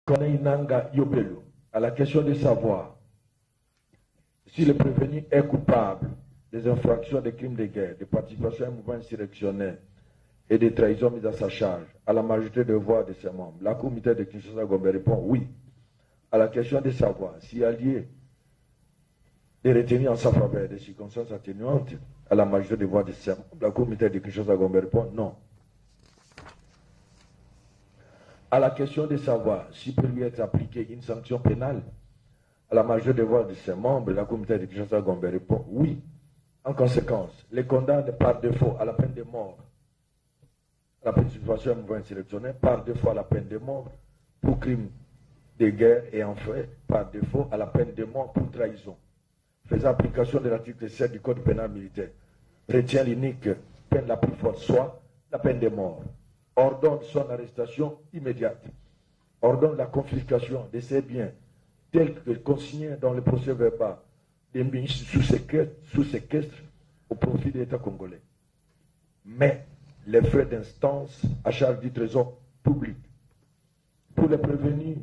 Konainanga Yobelo, à la question de savoir si le prévenu est coupable des infractions des crimes de guerre, de participation à un mouvement insurrectionnel et de trahison mise à sa charge, à la majorité de voix de ses membres, la Cour militaire de Kinshasa-Gombe répond oui. À la question de savoir s'il y a lieu de retenir en sa faveur des circonstances atténuantes, à la majorité de voix de ses membres, la Cour militaire de Kinshasa-Gombe répond non. À la question de savoir si peut lui être appliquée une sanction pénale, à la majorité de voix de ses membres, la Cour militaire de Kinshasa-Gombe répond oui. En conséquence, les condamne par défaut à la peine de mort, à la participation à un mouvement insurrectionnel, par défaut à la peine de mort pour crime de guerre et enfin par défaut à la peine de mort pour trahison. Faisant application de l'article 7 du Code pénal militaire, retient l'unique peine la plus forte, soit la peine de mort. Ordonne son arrestation immédiate. Ordonne la confiscation de ses biens tels que consignés dans le procès verbal des ministres sous séquestre au profit de l'État congolais. Mais les frais d'instance à charge du trésor public pour les prévenus